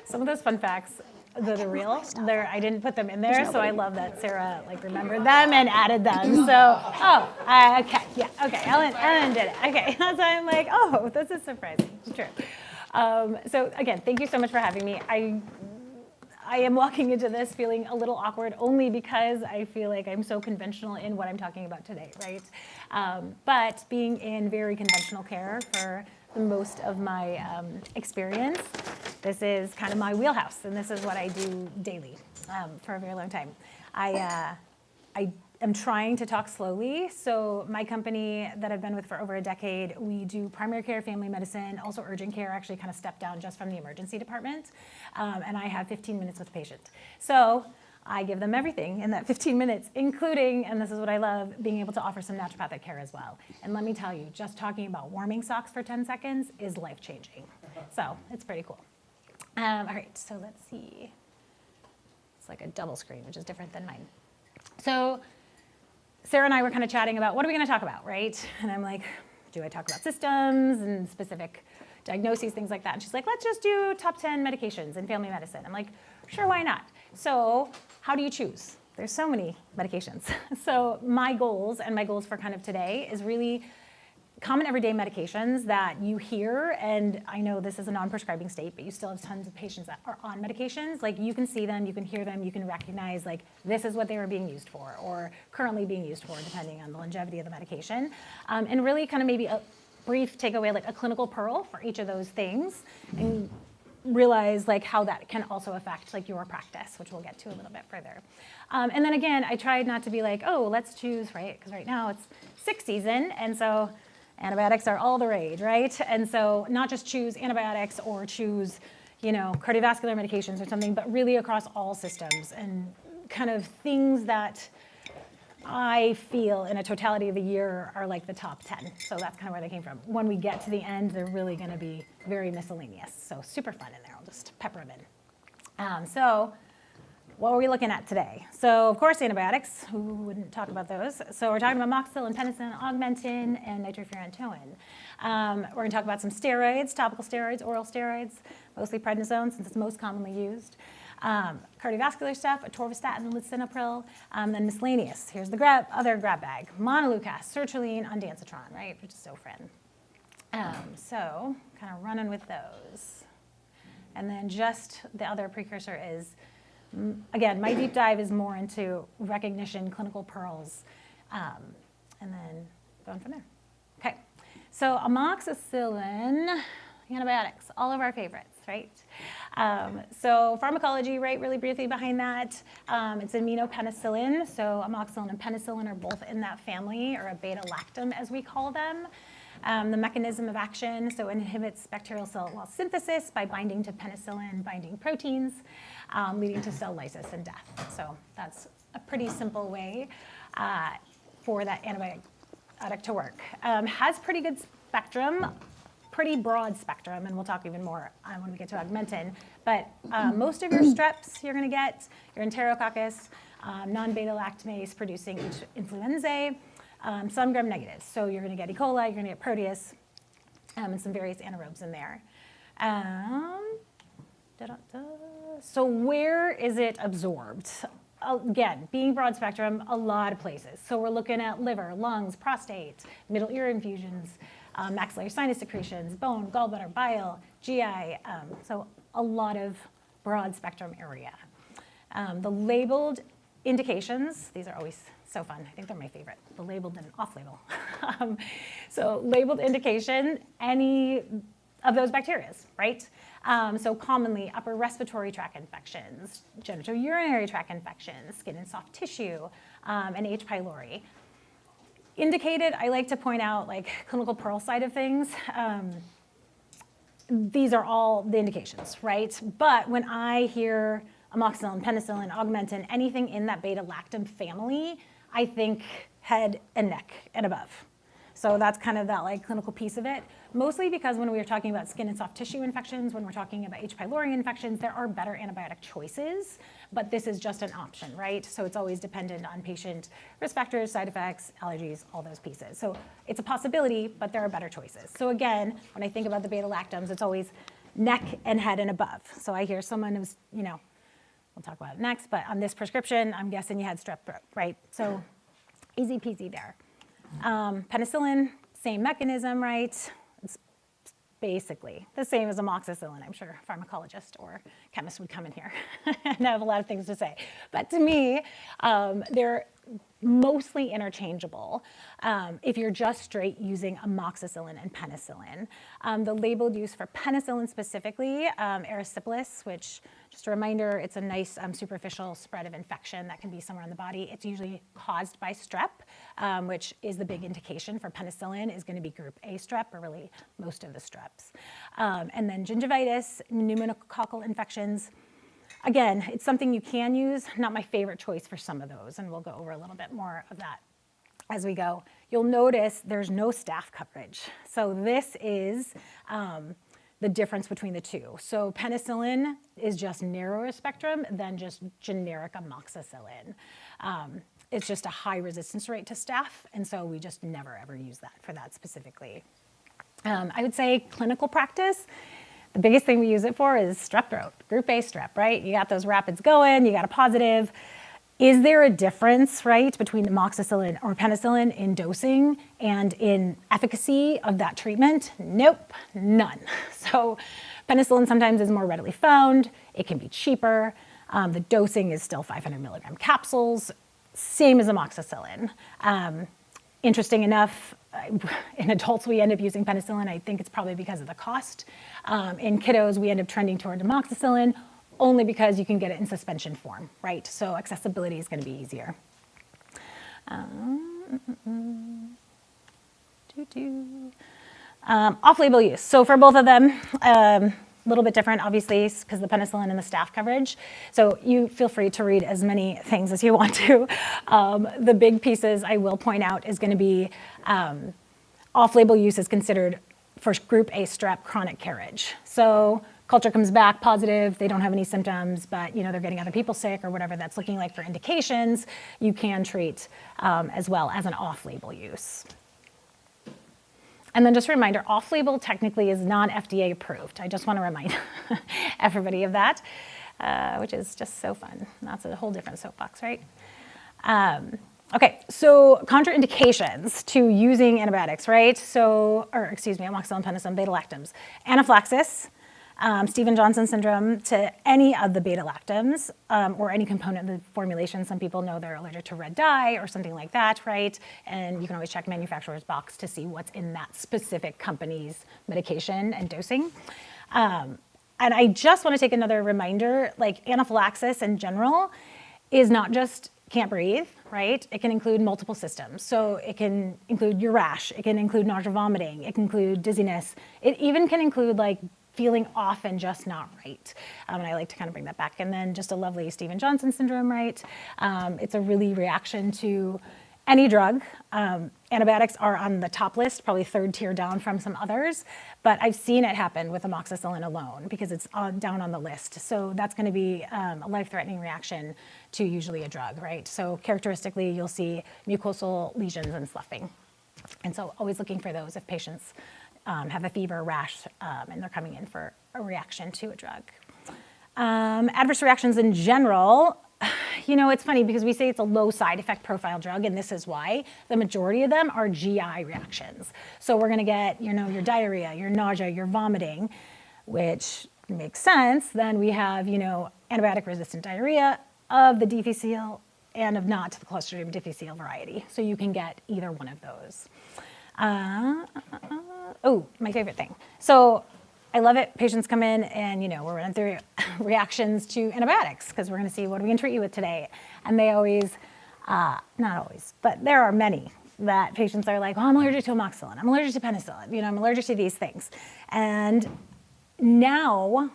Some of those fun facts that are real, I didn't put them in there, so I love that Sarah remembered them and added them. So, okay, Ellen did it. Okay, so I'm like, oh, this is surprising. It's true. So again, thank you so much for having me. I am walking into this feeling a little awkward only because I feel like I'm so conventional in what I'm talking about today, right? But being in very conventional care for the most of my experience, this is kind of my wheelhouse, and this is what I do daily for a very long time. I am trying to talk slowly. So my company that I've been with for over a decade, we do primary care, family medicine, also urgent care, actually kind of stepped down just from the emergency department. And I have 15 minutes with the patient. So I give them everything in that 15 minutes, including, and this is what I love, being able to offer some naturopathic care as well. And let me tell you, just talking about warming socks for 10 seconds is life-changing. So it's pretty cool. All right, so let's see. It's like a double screen, which is different than mine. So Sarah and I were kind of chatting about what are we going to talk about, right? And I'm like, do I talk about systems and specific diagnoses, things like that? And she's like, let's just do top 10 medications in family medicine. I'm like, sure, why not? So how do you choose? There's so many medications. So my goals for kind of today is really common everyday medications that you hear, and I know this is a non-prescribing state, but you still have tons of patients that are on medications. Like you can see them, you can hear them, you can recognize like this is what they were being used for or currently being used for, depending on the longevity of the medication. And really kind of maybe a brief takeaway, like a clinical pearl for each of those things, and realize like how that can also affect like your practice, which we'll get to a little bit further. And then again, I tried not to be like, oh, let's choose, right? Because right now it's sick season, and so antibiotics are all the rage, right? And so not just choose antibiotics or choose, cardiovascular medications or something, but really across all systems and kind of things that I feel in a totality of a year are like the top 10. So that's kind of where they came from. When we get to the end, they're really going to be very miscellaneous. So super fun in there. I'll just pepper them in. So what are we looking at today? So of course, antibiotics. Who wouldn't talk about those? So we're talking about Amoxicillin, Penicillin, Augmentin, and Nitrofurantoin. We're going to talk about some steroids, topical steroids, oral steroids, mostly prednisone since it's most commonly used. Cardiovascular stuff, Atorvastatin, Lisinopril, then miscellaneous. Here's the other grab bag. Montelukast, sertraline, ondansetron, right, which is Zofran. So kind of running with those. And then just the other precursor is, again, my deep dive is more into recognition, clinical pearls, and then going from there. Okay, so Amoxicillin, antibiotics, all of our favorites, right? So pharmacology, right, really briefly behind that, it's aminopenicillin. So amoxicillin and penicillin are both in that family, or a beta-lactam as we call them. The mechanism of action, so it inhibits bacterial cell wall synthesis by binding to penicillin binding proteins, leading to cell lysis and death. So that's a pretty simple way for that antibiotic to work. Has pretty good spectrum, pretty broad spectrum, and we'll talk even more when we get to Augmentin. But most of your streps you're going to get, your Enterococcus, non-beta-lactamase producing influenzae, some gram-negatives. So you're going to get E. coli, you're going to get Proteus, and some various anaerobes in there. So where is it absorbed? Again, being broad spectrum, a lot of places. So we're looking at liver, lungs, prostate, middle ear infusions, maxillary sinus secretions, bone, gallbladder, bile, GI. So a lot of broad spectrum area. The labeled indications, these are always so fun. I think they're my favorite. The labeled and off-label. So labeled indication, any of those bacteria, right? So commonly upper respiratory tract infections, genitourinary tract infections, skin and soft tissue, and H. pylori. Indicated, I like to point out like clinical pearl side of things. These are all the indications, right? But when I hear amoxicillin, penicillin, Augmentin, anything in that beta-lactam family, I think head and neck and above. So that's kind of that like clinical piece of it. Mostly because when we are talking about skin and soft tissue infections, when we're talking about H. pylori infections, there are better antibiotic choices, but this is just an option, right? So it's always dependent on patient risk factors, side effects, allergies, all those pieces. So it's a possibility, but there are better choices. So again, when I think about the beta-lactams, it's always neck and head and above. So I hear someone who's, we'll talk about it next, but on this prescription, I'm guessing you had strep throat, right? So easy peasy there. Penicillin, same mechanism, right? It's basically the same as amoxicillin. I'm sure a pharmacologist or chemist would come in here and have a lot of things to say. But to me, they're mostly interchangeable if you're just straight using amoxicillin and penicillin. The labeled use for penicillin specifically, erysipelas, which, just a reminder, it's a nice superficial spread of infection that can be somewhere in the body. It's usually caused by strep, which is the big indication for penicillin is going to be group A strep, or really most of the streps. And then gingivitis, pneumococcal infections. Again, it's something you can use, not my favorite choice for some of those, and we'll go over a little bit more of that as we go. You'll notice there's no staph coverage. So this is the difference between the two. So penicillin is just narrower spectrum than just generic amoxicillin. It's just a high resistance rate to staph, and so we just never ever use that for that specifically. I would say clinical practice, the biggest thing we use it for is strep throat, group A strep, right? You got those rapids going, you got a positive. Is there a difference, right, between amoxicillin or penicillin in dosing and in efficacy of that treatment? Nope, none. So penicillin sometimes is more readily found. It can be cheaper. The dosing is still 500 milligram capsules, same as amoxicillin. Interesting enough, in adults, we end up using penicillin. I think it's probably because of the cost. In kiddos, we end up trending toward amoxicillin only because you can get it in suspension form, right? So accessibility is going to be easier. Off-label use. So for both of them, a little bit different, obviously, because the penicillin and the staph coverage. So you feel free to read as many things as you want to. The big pieces I will point out is going to be off-label use is considered for group A strep chronic carriage. So culture comes back positive, they don't have any symptoms, but they're getting other people sick or whatever that's looking like for indications, you can treat as well as an off-label use. And then just a reminder, off-label technically is non-FDA approved. I just want to remind everybody of that, which is just so fun. That's a whole different soapbox, right? Okay, so contraindications to using antibiotics, right? So, amoxicillin, penicillin, beta-lactams. Anaphylaxis, Stevens-Johnson syndrome to any of the beta-lactams or any component of the formulation. Some people know they're allergic to red dye or something like that, right? And you can always check manufacturer's box to see what's in that specific company's medication and dosing. And I just want to take another reminder, like anaphylaxis in general is not just can't breathe, right? It can include multiple systems. So it can include your rash, it can include nausea, vomiting, it can include dizziness. It even can include like feeling off and just not right. And I like to kind of bring that back. And then just a lovely Stevens-Johnson syndrome, right? It's a really reaction to any drug. Antibiotics are on the top list, probably third tier down from some others, but I've seen it happen with amoxicillin alone because it's down on the list. So that's going to be a life-threatening reaction to usually a drug, right? So characteristically, you'll see mucosal lesions and sloughing. And so always looking for those if patients have a fever, rash, and they're coming in for a reaction to a drug. Adverse reactions in general, it's funny because we say it's a low side effect profile drug, and this is why. The majority of them are GI reactions. So we're going to get, your diarrhea, your nausea, your vomiting, which makes sense. Then we have, antibiotic-resistant diarrhea of the difficile and of not the Clostridium difficile variety. So you can get either one of those. My favorite thing. So I love it. Patients come in and, we're running through reactions to antibiotics because we're going to see what we can treat you with today. And they always, not always, but there are many that patients are like, I'm allergic to amoxicillin. I'm allergic to penicillin. I'm allergic to these things. And now,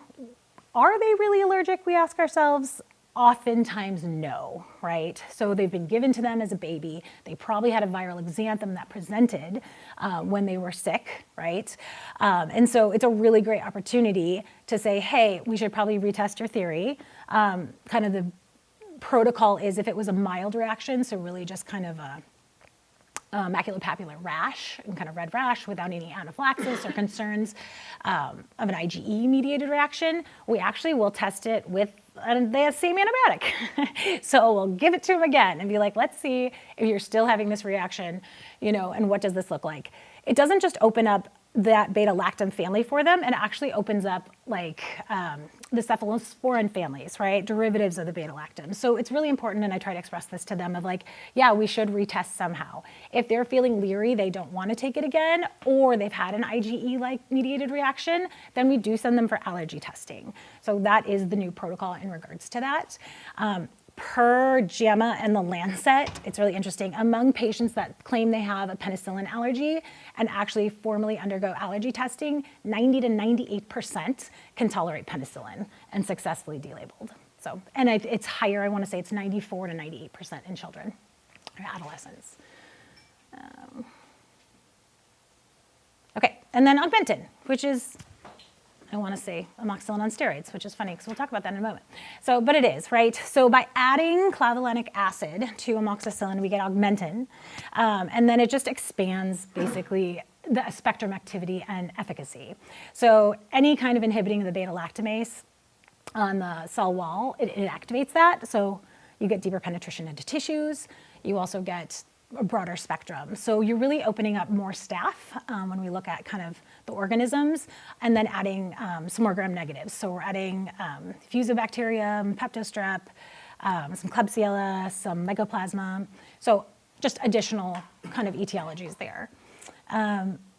are they really allergic? We ask ourselves. Oftentimes no, right? So they've been given to them as a baby. They probably had a viral exanthem that presented when they were sick, right? And so it's a really great opportunity to say, hey, we should probably retest your theory. Kind of the protocol is if it was a mild reaction, so really just kind of maculopapular rash and kind of red rash without any anaphylaxis or concerns of an IgE-mediated reaction, we actually will test it with the same antibiotic. So we'll give it to them again and be like, let's see if you're still having this reaction, and what does this look like? It doesn't just open up that beta-lactam family for them, and actually opens up like the cephalosporin families, right? Derivatives of the beta-lactam. So it's really important, and I try to express this to them of like, yeah, we should retest somehow. If they're feeling leery, they don't want to take it again, or they've had an IgE-like mediated reaction, then we do send them for allergy testing. So that is the new protocol in regards to that. Per JAMA and the Lancet, it's really interesting. Among patients that claim they have a penicillin allergy and actually formally undergo allergy testing, 90 to 98% can tolerate penicillin and successfully delabeled. So, and it's higher, I want to say it's 94 to 98% in children or adolescents. Okay, and then Augmentin, which is, I want to say Amoxicillin on steroids, which is funny because we'll talk about that in a moment. So, but it is, right? So by adding clavulanic acid to amoxicillin, we get Augmentin, and then it just expands basically the spectrum activity and efficacy. So any kind of inhibiting of the beta-lactamase on the cell wall, it activates that. So you get deeper penetration into tissues. You also get a broader spectrum. So you're really opening up more staph when we look at kind of the organisms, and then adding some more gram-negatives. So we're adding Fusobacterium, Peptostrep, some Klebsiella, some Mycoplasma. So just additional kind of etiologies there.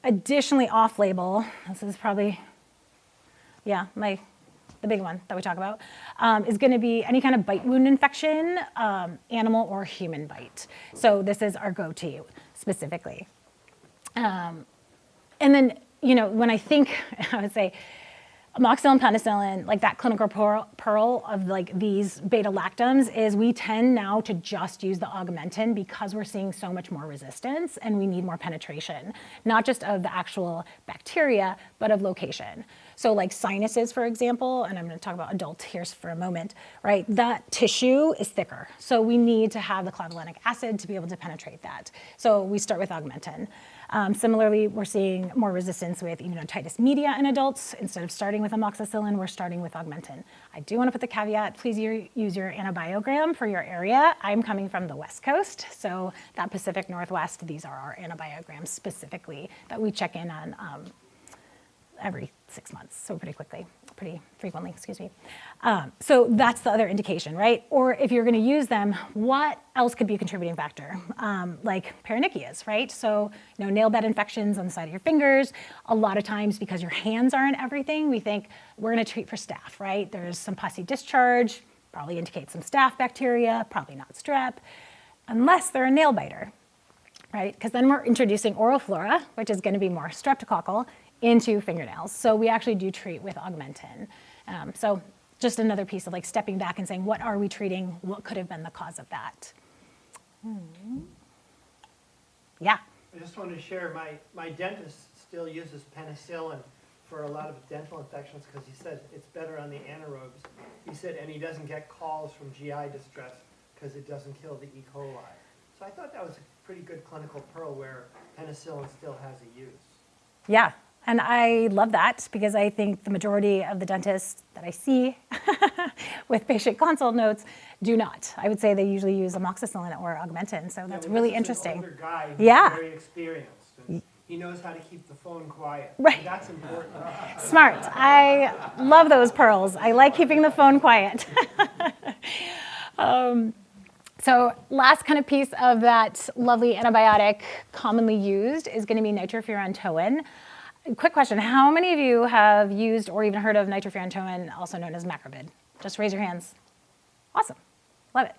Additionally, off-label, this is probably, the big one that we talk about, is going to be any kind of bite wound infection, animal or human bite. So this is our go-to specifically. And then, when I think, I would say, amoxicillin, penicillin, like that clinical pearl of like these beta-lactams is we tend now to just use the Augmentin because we're seeing so much more resistance and we need more penetration, not just of the actual bacteria, but of location. So like sinuses, for example, and I'm going to talk about adult here for a moment, right? That tissue is thicker. So we need to have the clavulanic acid to be able to penetrate that. So we start with Augmentin. Similarly, we're seeing more resistance with immunotitis media in adults. Instead of starting with amoxicillin, we're starting with Augmentin. I do want to put the caveat, please use your antibiogram for your area. I'm coming from the West Coast, so that Pacific Northwest, these are our antibiograms specifically that we check in on every 6 months, so pretty frequently, excuse me. So that's the other indication, right? Or if you're going to use them, what else could be a contributing factor? Like paronychias, right? So, nail bed infections on the side of your fingers. A lot of times, because your hands aren't everything, we think we're going to treat for staph, right? There's some pussy discharge, probably indicates some staph bacteria, probably not strep, unless they're a nail biter, right? Because then we're introducing oral flora, which is going to be more streptococcal, into fingernails. So we actually do treat with Augmentin. So just another piece of like stepping back and saying, what are we treating? What could have been the cause of that? Yeah. I just wanted to share, my dentist still uses penicillin for a lot of dental infections because he said it's better on the anaerobes. He said, and he doesn't get calls from GI distress because it doesn't kill the E. coli. So I thought that was a pretty good clinical pearl where penicillin still has a use. Yeah. And I love that because I think the majority of the dentists that I see with patient consult notes do not. I would say they usually use amoxicillin or Augmentin, so that's really interesting. An older guy who's very experienced. And he knows how to keep the phone quiet. Right. And that's important. Smart. I love those pearls. I like keeping the phone quiet. So last kind of piece of that lovely antibiotic commonly used is going to be Nitrofurantoin. Quick question, how many of you have used or even heard of Nitrofurantoin, also known as macrobid? Just raise your hands. Awesome, love it.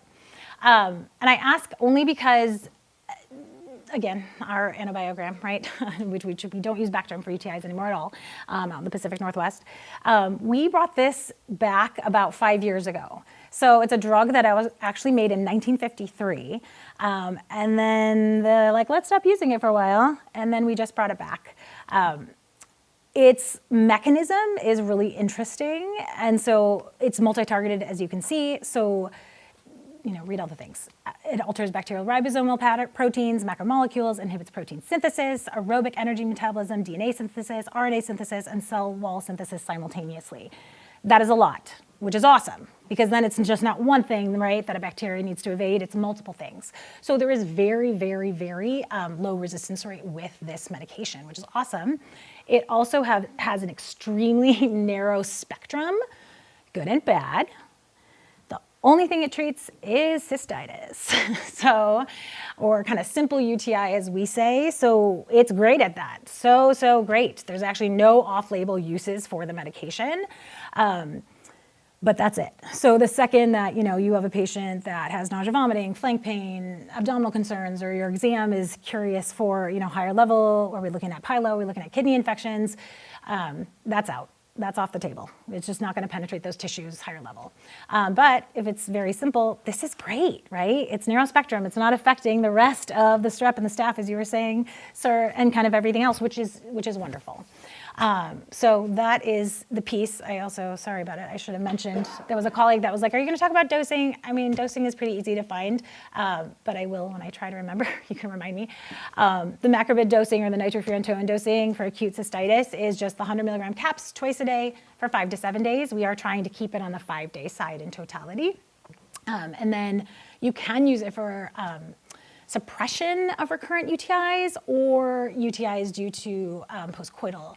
And I ask only because, again, our antibiogram, right, which we don't use Bactrim for UTIs anymore at all, out in the Pacific Northwest, we brought this back about 5 years ago. So it's a drug that was actually made in 1953, and then they're like, let's stop using it for a while, and then we just brought it back. Its mechanism is really interesting, and so it's multi-targeted, as you can see. So read all the things. It alters bacterial ribosomal proteins, macromolecules, inhibits protein synthesis, aerobic energy metabolism, DNA synthesis, RNA synthesis, and cell wall synthesis simultaneously. That is a lot, which is awesome, because then it's just not one thing, right, that a bacteria needs to evade, it's multiple things. So there is very, very, very low resistance rate with this medication, which is awesome. It also has an extremely narrow spectrum, good and bad. The only thing it treats is cystitis, or kind of simple UTI, as we say. So it's great at that. So great. There's actually no off-label uses for the medication. But that's it. So the second that, you have a patient that has nausea, vomiting, flank pain, abdominal concerns, or your exam is curious for, higher level, are we looking at pyelo, are we looking at kidney infections, that's out. That's off the table. It's just not going to penetrate those tissues higher level. But if it's very simple, this is great, right? It's narrow spectrum. It's not affecting the rest of the strep and the staph, as you were saying, sir, and kind of everything else, which is wonderful. So that is the piece. I also, sorry about it, I should have mentioned, there was a colleague that was like, are you going to talk about dosing? I mean, dosing is pretty easy to find, but I will when I try to remember. You can remind me. The macrobid dosing, or the nitrofurantoin dosing for acute cystitis, is just the 100 milligram caps twice a day for 5 to 7 days. We are trying to keep it on the 5-day side in totality. And then you can use it for suppression of recurrent UTIs or UTIs due to postcoital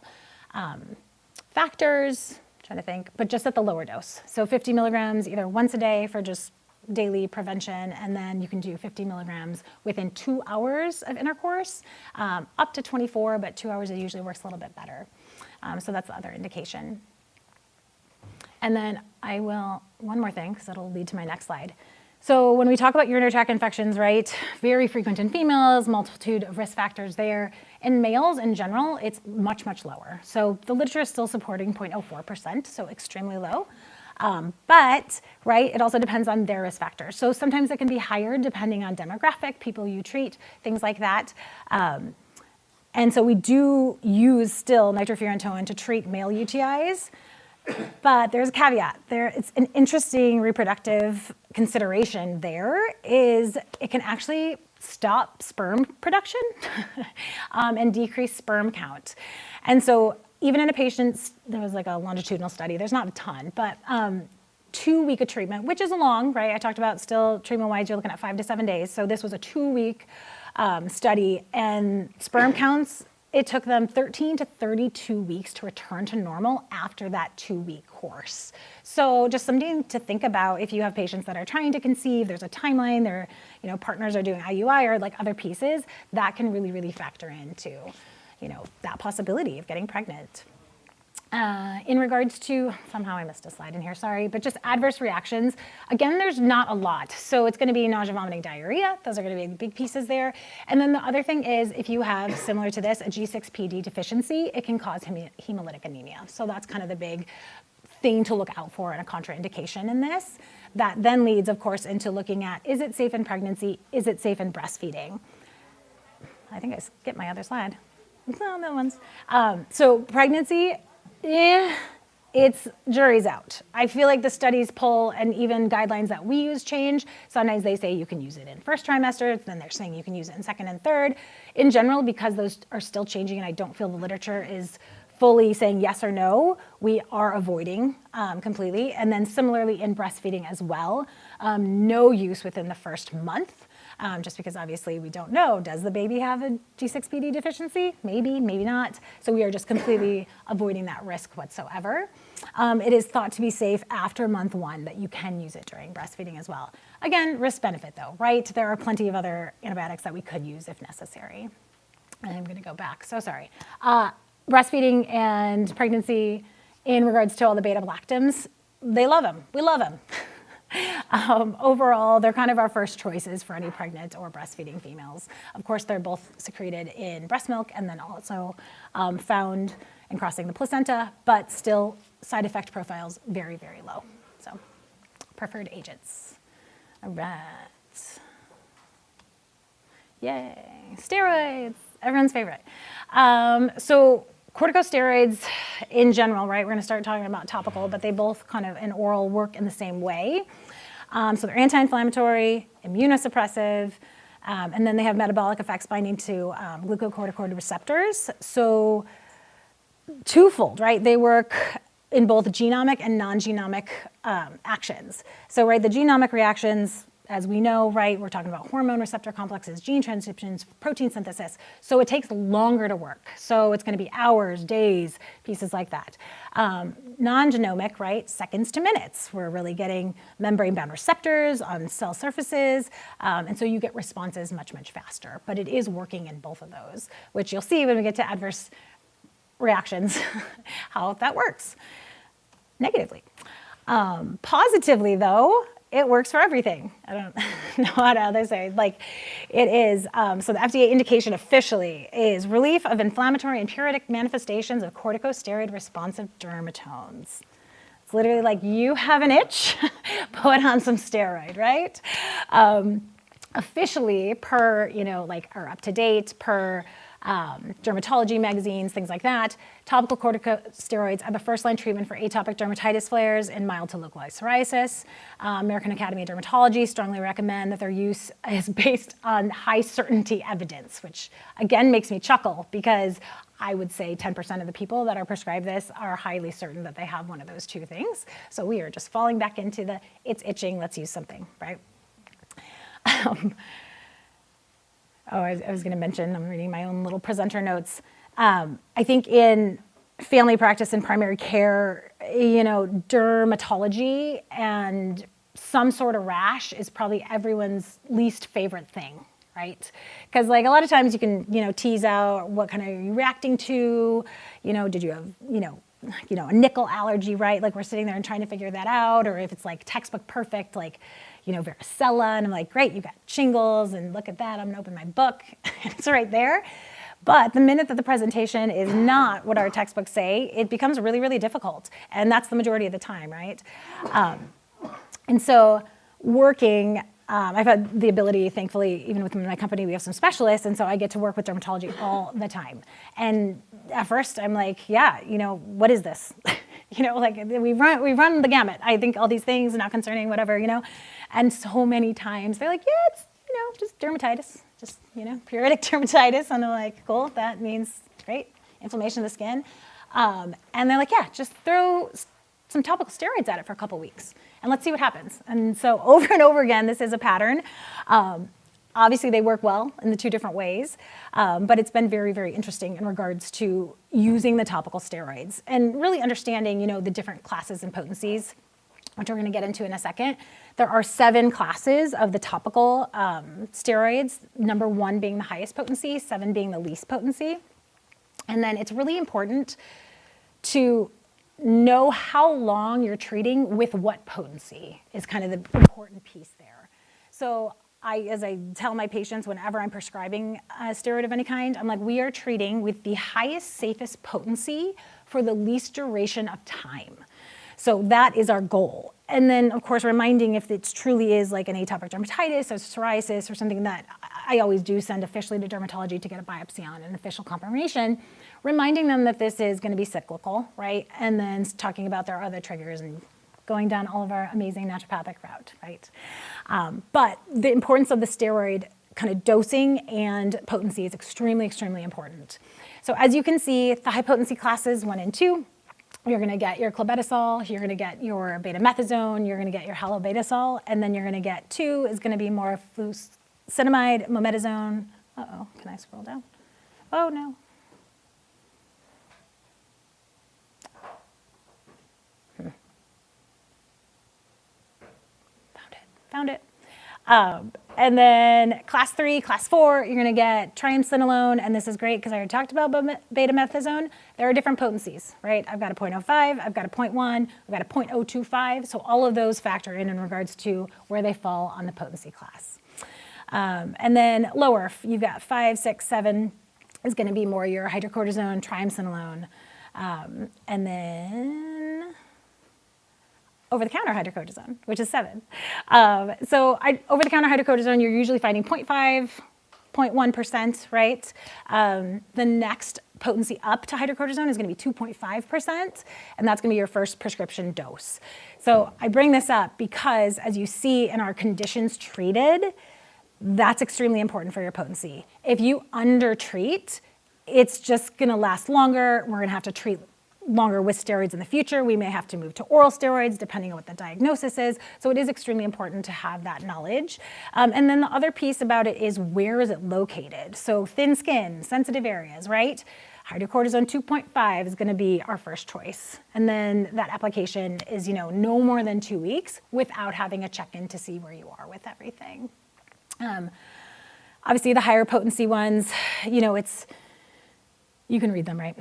factors, trying to think, but just at the lower dose. So 50 milligrams either once a day for just daily prevention, and then you can do 50 milligrams within 2 hours of intercourse, up to 24, but 2 hours it usually works a little bit better. So that's the other indication. And then one more thing, because that'll lead to my next slide. So when we talk about urinary tract infections, right, very frequent in females, multitude of risk factors there. In males in general, it's much, much lower. So the literature is still supporting 0.04%, so extremely low. But, right, it also depends on their risk factors. So sometimes it can be higher depending on demographic, people you treat, things like that. And so we do use still nitrofurantoin to treat male UTIs. But there's a caveat. It's an interesting reproductive consideration there is it can actually stop sperm production and decrease sperm count. And so even in a patient, there was like a longitudinal study, there's not a ton, but 2 week of treatment, which is long, right? I talked about still treatment-wise, you're looking at 5 to 7 days. So this was a 2-week study, and sperm counts, it took them 13 to 32 weeks to return to normal after that 2-week course. So just something to think about if you have patients that are trying to conceive, there's a timeline, their partners are doing IUI or like other pieces, that can really, really factor into that possibility of getting pregnant. In regards to, somehow I missed a slide in here, sorry, but just adverse reactions. Again, there's not a lot. So it's going to be nausea, vomiting, diarrhea. Those are going to be the big pieces there. And then the other thing is if you have, similar to this, a G6PD deficiency, it can cause hemolytic anemia. So that's kind of the big thing to look out for and a contraindication in this. That then leads, of course, into looking at, is it safe in pregnancy? Is it safe in breastfeeding? I think I skipped my other slide. No, no one's. So pregnancy, it's jury's out. I feel like the studies pull and even guidelines that we use change. Sometimes they say you can use it in first trimester, then they're saying you can use it in second and third. In general, because those are still changing and I don't feel the literature is fully saying yes or no, we are avoiding completely. And then similarly in breastfeeding as well, no use within the first month. Just because obviously we don't know, does the baby have a G6PD deficiency? Maybe, maybe not. So we are just completely avoiding that risk whatsoever. It is thought to be safe after month 1 that you can use it during breastfeeding as well. Again, risk benefit though, right? There are plenty of other antibiotics that we could use if necessary. And I'm gonna go back, so sorry. Breastfeeding and pregnancy in regards to all the beta-lactams, they love them, we love them. Overall, they're kind of our first choices for any pregnant or breastfeeding females. Of course, they're both secreted in breast milk and then also found in crossing the placenta, but still side effect profiles very, very low. So preferred agents. All right. Yay, steroids, everyone's favorite. So corticosteroids in general, right? We're going to start talking about topical, but they both kind of in oral work in the same way. So they're anti-inflammatory, immunosuppressive, and then they have metabolic effects binding to glucocorticoid receptors. So twofold, right? They work in both genomic and non-genomic actions. So, right, the genomic reactions, as we know, right, we're talking about hormone receptor complexes, gene transcriptions, protein synthesis. So it takes longer to work. So it's going to be hours, days, pieces like that. Non-genomic, right, seconds to minutes. We're really getting membrane-bound receptors on cell surfaces, and so you get responses much, much faster. But it is working in both of those, which you'll see when we get to adverse reactions, how that works negatively. Positively, though, it works for everything. I don't know how to others say. Like, it is, so the FDA indication officially is relief of inflammatory and pruritic manifestations of corticosteroid responsive dermatomes. It's literally like you have an itch, put on some steroid, right? Officially, per, or up to date, per dermatology magazines, things like that, topical corticosteroids are the first-line treatment for atopic dermatitis flares and mild to localized psoriasis. American Academy of Dermatology strongly recommend that their use is based on high certainty evidence, which again makes me chuckle because I would say 10% of the people that are prescribed this are highly certain that they have one of those two things. So we are just falling back into the it's itching, let's use something, right? I was going to mention, I'm reading my own little presenter notes. I think in family practice and primary care, dermatology and some sort of rash is probably everyone's least favorite thing, right? Because like a lot of times you can, tease out what kind of are you reacting to, did you have, a nickel allergy, right? Like we're sitting there and trying to figure that out, or if it's like textbook perfect, like, varicella, and I'm like, great, you got shingles, and look at that, I'm gonna open my book, and it's right there. But the minute that the presentation is not what our textbooks say, it becomes really, really difficult, and that's the majority of the time, right? And so working, I've had the ability, thankfully, even within my company, we have some specialists, and so I get to work with dermatology all the time. And at first, I'm like, yeah, what is this? Like we run the gamut. I think all these things, not concerning, whatever, And so many times they're like, yeah, it's, just dermatitis, just, pruritic dermatitis. And I'm like, cool, that means great, inflammation of the skin. And they're like, yeah, just throw some topical steroids at it for a couple weeks and let's see what happens. And so over and over again, this is a pattern. Obviously, they work well in the two different ways, but it's been very, very interesting in regards to using the topical steroids and really understanding, the different classes and potencies, which we're going to get into in a second. There are 7 classes of the topical steroids, number 1 being the highest potency, 7 being the least potency. And then it's really important to know how long you're treating with what potency is kind of the important piece there. So as I tell my patients whenever I'm prescribing a steroid of any kind, I'm like, we are treating with the highest, safest potency for the least duration of time. So that is our goal. And then, of course, reminding if it truly is like an atopic dermatitis or psoriasis or something that I always do send officially to dermatology to get a biopsy on an official confirmation, reminding them that this is going to be cyclical, right? And then talking about their other triggers and going down all of our amazing naturopathic route, right? But the importance of the steroid kind of dosing and potency is extremely, extremely important. So as you can see, the high potency classes 1 and 2, you're going to get your clobetasol, you're going to get your betamethasone, you're going to get your halobetasol, and then you're going to get 2 is going to be more fluocinomide, mometasone. Uh-oh, can I scroll down? Oh, no. Found it. And then class 3, class 4, you're going to get triamcinolone, and this is great because I already talked about betamethasone. There are different potencies, right? I've got a 0.05, I've got a 0.1, I've got a 0.025, so all of those factor in regards to where they fall on the potency class. And then lower, you've got 5, 6, 7 is going to be more your hydrocortisone, triamcinolone, and then over-the-counter hydrocortisone, which is 7. So over-the-counter hydrocortisone, you're usually finding 0.5, 0.1%, right? The next potency up to hydrocortisone is going to be 2.5%, and that's going to be your first prescription dose. So I bring this up because, as you see in our conditions treated, that's extremely important for your potency. If you undertreat, it's just going to last longer. We're going to have to treat longer with steroids in the future. We may have to move to oral steroids depending on what the diagnosis is. So it is extremely important to have that knowledge. And then the other piece about it is, where is it located? So thin skin, sensitive areas, right? Hydrocortisone 2.5 is going to be our first choice. And then that application is, no more than 2 weeks without having a check-in to see where you are with everything. Obviously the higher potency ones, you can read them, right?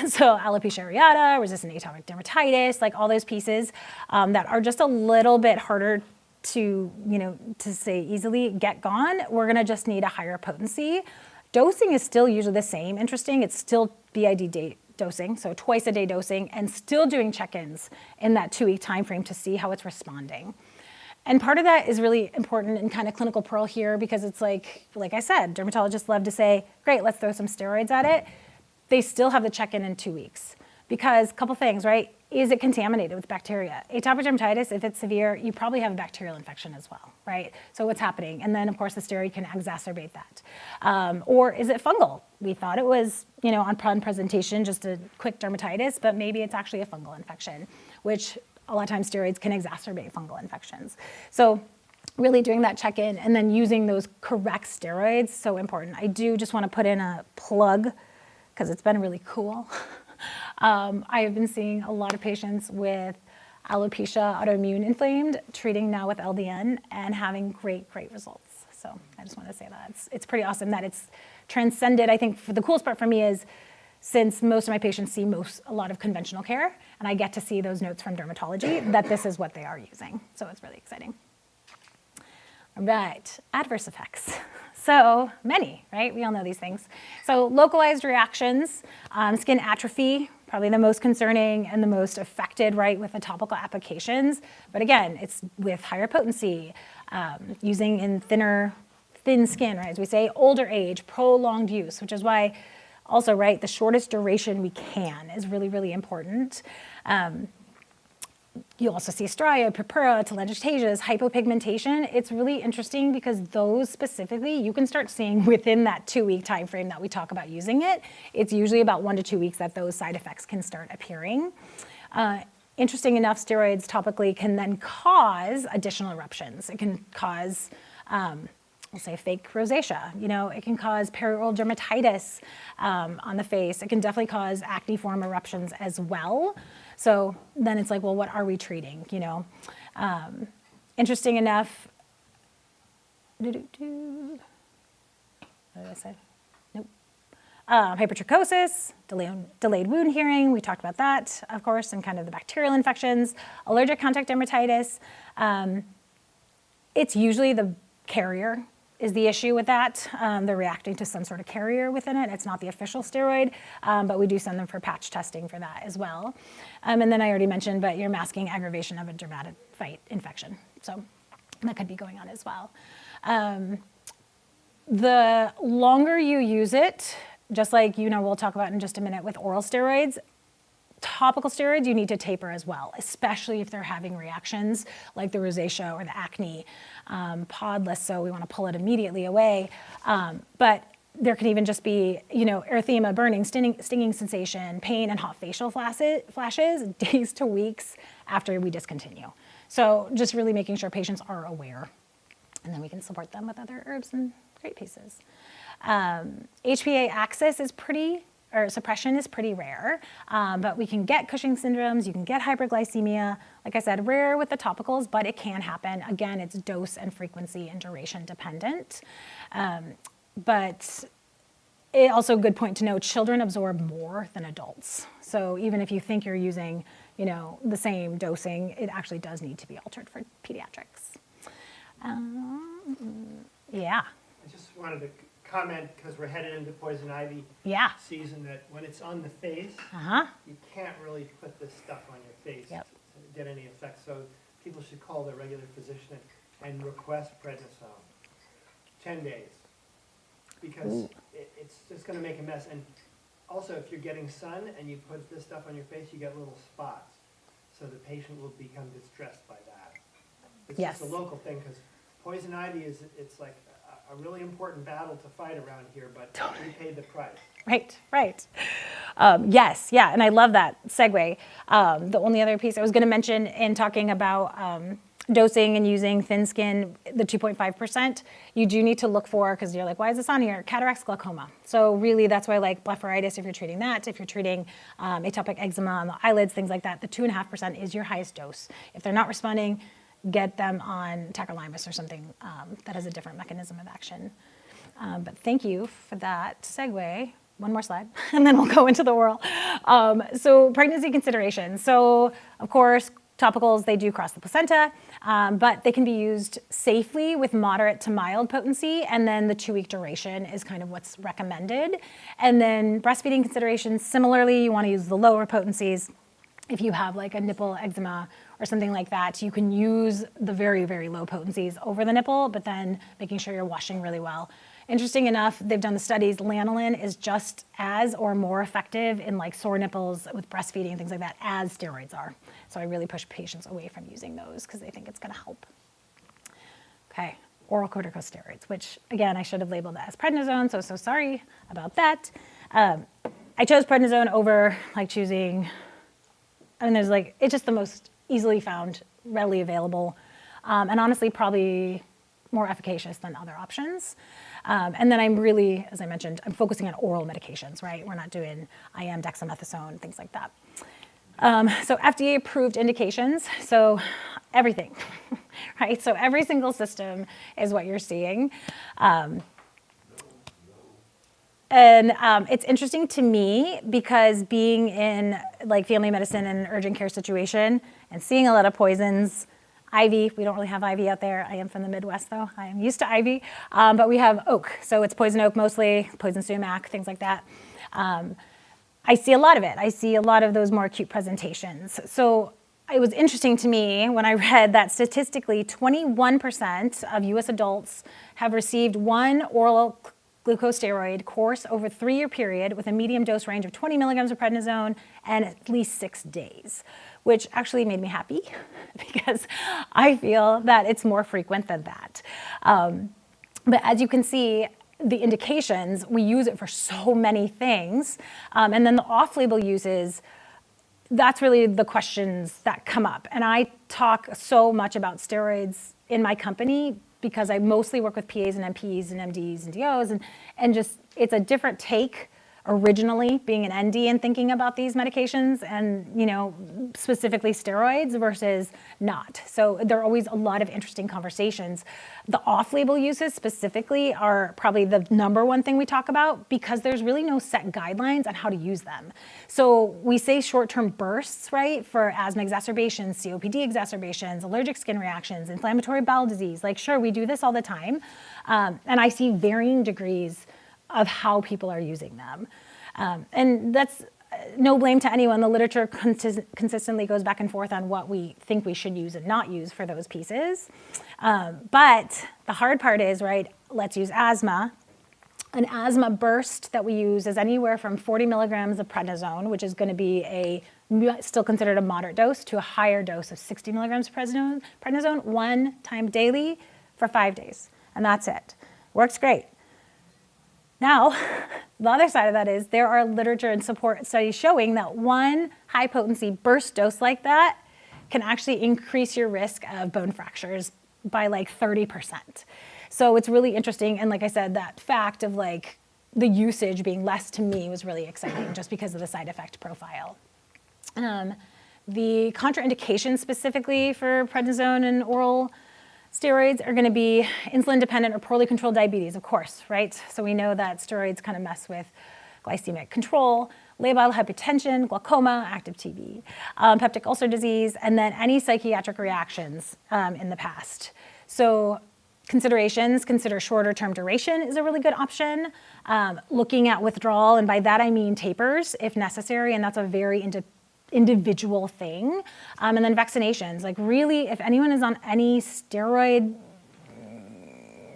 So alopecia areata, resistant atopic dermatitis, like all those pieces that are just a little bit harder to say easily get gone, we're gonna just need a higher potency. Dosing is still usually the same. Interesting, it's still BID dosing, so twice a day dosing, and still doing check-ins in that 2-week time frame to see how it's responding. And part of that is really important in kind of clinical pearl here, because it's like I said, dermatologists love to say, great, let's throw some steroids at it. They still have the check-in in 2 weeks. Because a couple things, right? Is it contaminated with bacteria? Atopic dermatitis, if it's severe, you probably have a bacterial infection as well, right? So what's happening? And then, of course, the steroid can exacerbate that. Or is it fungal? We thought it was, on presentation, just a quick dermatitis, but maybe it's actually a fungal infection, which a lot of times steroids can exacerbate fungal infections. So really doing that check-in and then using those correct steroids, so important. I do just want to put in a plug, because it's been really cool. I have been seeing a lot of patients with alopecia, autoimmune inflamed, treating now with LDN and having great, great results. So I just want to say that. It's pretty awesome that it's transcended. I think the coolest part for me is, since most of my patients see a lot of conventional care, and I get to see those notes from dermatology, that this is what they are using. So it's really exciting. All right, adverse effects. So many, right? We all know these things. So localized reactions, skin atrophy, probably the most concerning and the most affected, right, with the topical applications. But again, it's with higher potency, using in thin skin, right? As we say, older age, prolonged use, which is why also, right, the shortest duration we can is really, really important. You also see striae, purpura, telangiectasias, hypopigmentation. It's really interesting because those specifically, you can start seeing within that 2-week time frame that we talk about using it. It's usually about 1 to 2 weeks that those side effects can start appearing. Interesting enough, steroids topically can then cause additional eruptions. It can cause we'll say fake rosacea, it can cause perioral dermatitis on the face. It can definitely cause acne-form eruptions as well. So then it's like, well, what are we treating, Interesting enough, what did I say? Nope. Hypertrichosis, delayed wound healing, we talked about that, of course, and kind of the bacterial infections. Allergic contact dermatitis, it's usually the carrier is the issue with that. They're reacting to some sort of carrier within it. It's not the official steroid, but we do send them for patch testing for that as well. And then I already mentioned, but you're masking aggravation of a dermatophyte infection. So that could be going on as well. The longer you use it, just like, we'll talk about in just a minute with oral steroids, topical steroids, you need to taper as well, especially if they're having reactions like the rosacea or the acne. Pod less so, we want to pull it immediately away. But there can even just be, erythema, burning, stinging sensation, pain, and hot facial flashes days to weeks after we discontinue. So just really making sure patients are aware, and then we can support them with other herbs and great pieces. HPA axis is suppression is pretty rare, but we can get Cushing syndromes, you can get hyperglycemia. Like I said, rare with the topicals, but it can happen. Again, it's dose and frequency and duration dependent. But it also a good point to know, children absorb more than adults. So even if you think you're using, the same dosing, it actually does need to be altered for pediatrics. Yeah. I just wanted to comment, because we're headed into poison ivy season, that when it's on the face, you can't really put this stuff on your face to get any effect. So people should call their regular physician and request prednisone. 10 days. Because it's just going to make a mess. And also, if you're getting sun and you put this stuff on your face, you get little spots. So the patient will become distressed by that. It's Yes. just a local thing, because poison ivy it's like a really important battle to fight around here, but we paid the price. Right, right. Yes, yeah, and I love that segue. The only other piece I was going to mention in talking about dosing and using thin skin, the 2.5%, you do need to look for, because you're like, why is this on here? Cataracts, glaucoma. So really that's why, like blepharitis, if you're treating that, if you're treating atopic eczema on the eyelids, things like that, the 2.5% is your highest dose. If they're not responding, get them on tacrolimus or something that has a different mechanism of action. But thank you for that segue. One more slide, and then we'll go into the oral. So pregnancy considerations. So of course, topicals, they do cross the placenta, but they can be used safely with moderate to mild potency, and then the 2-week duration is kind of what's recommended. And then breastfeeding considerations, similarly, you want to use the lower potencies. If you have like a nipple eczema or something like that, you can use the very, very low potencies over the nipple, but then making sure you're washing really well. Interesting enough, they've done the studies, lanolin is just as or more effective in like sore nipples with breastfeeding and things like that as steroids are. So I really push patients away from using those because they think it's gonna help. Okay, oral corticosteroids, which again, I should have labeled as prednisone, so sorry about that. I chose prednisone over like choosing, I mean, there's like, it's just the most easily found, readily available, and honestly probably more efficacious than other options. And then I'm really, as I mentioned, I'm focusing on oral medications, right? We're not doing IM, dexamethasone, things like that. So FDA approved indications, so everything, right? So every single system is what you're seeing. And it's interesting to me because being in like family medicine and an urgent care situation and seeing a lot of poisons, IV, we don't really have IV out there. I am from the Midwest though. I am used to IV, but we have oak. So it's poison oak mostly, poison sumac, things like that. I see a lot of it. I see a lot of those more acute presentations. So it was interesting to me when I read that statistically 21% of US adults have received one oral glucosteroid course over a 3-year period with a medium dose range of 20 milligrams of prednisone and at least 6 days, which actually made me happy because I feel that it's more frequent than that. But as you can see, the indications, we use it for so many things. And then the off-label uses, that's really the questions that come up. And I talk so much about steroids in my company because I mostly work with PAs and NPs and MDs and DOs, and just, it's a different take originally being an ND and thinking about these medications and, you know, specifically steroids versus not. So there are always a lot of interesting conversations. The off-label uses specifically are probably the #1 thing we talk about because there's really no set guidelines on how to use them. So we say short-term bursts, right, for asthma exacerbations, COPD exacerbations, allergic skin reactions, inflammatory bowel disease. Like, sure, we do this all the time. And I see varying degrees of how people are using them. And that's no blame to anyone. The literature consistently goes back and forth on what we think we should use and not use for those pieces. But the hard part is, right, let's use asthma. An asthma burst that we use is anywhere from 40 milligrams of prednisone, which is going to be still considered a moderate dose, to a higher dose of 60 milligrams of prednisone 1 time daily for 5 days. And that's it. Works great. Now, the other side of that is there are literature and support studies showing that one high potency burst dose like that can actually increase your risk of bone fractures by like 30%. So it's really interesting. And like I said, that fact of like the usage being less to me was really exciting just because of the side effect profile. The contraindications specifically for prednisone and oral steroids are going to be insulin-dependent or poorly controlled diabetes, of course, right? So we know that steroids kind of mess with glycemic control, labile hypertension, glaucoma, active TB, peptic ulcer disease, and then any psychiatric reactions in the past. So considerations, consider shorter term duration is a really good option. Looking at withdrawal, and by that I mean tapers if necessary, and that's a very individual thing. And then vaccinations, like really, if anyone is on any steroid,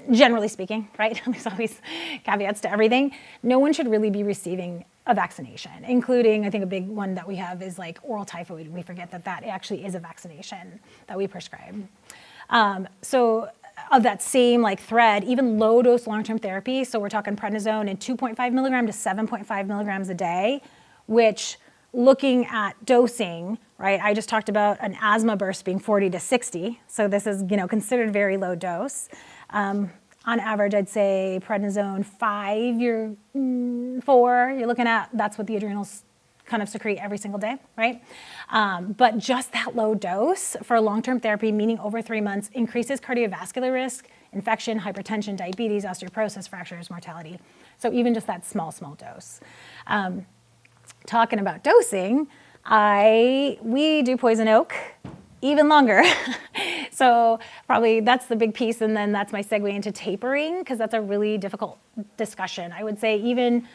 generally speaking, right? There's always caveats to everything. No one should really be receiving a vaccination, including, I think a big one that we have is like oral typhoid. We forget that that actually is a vaccination that we prescribe. So of that same like thread, even low dose long-term therapy, so we're talking prednisone in 2.5 milligram to 7.5 milligrams a day, which looking at dosing, right? I just talked about an asthma burst being 40 to 60. So this is, considered very low dose. On average, I'd say prednisone 5, you're 4, you're looking at, that's what the adrenals kind of secrete every single day, right? But just that low dose for long-term therapy, meaning over 3 months, increases cardiovascular risk, infection, hypertension, diabetes, osteoporosis, fractures, mortality. So even just that small dose. Talking about dosing, we do poison oak even longer. So probably that's the big piece, and then that's my segue into tapering, because that's a really difficult discussion. I would say even,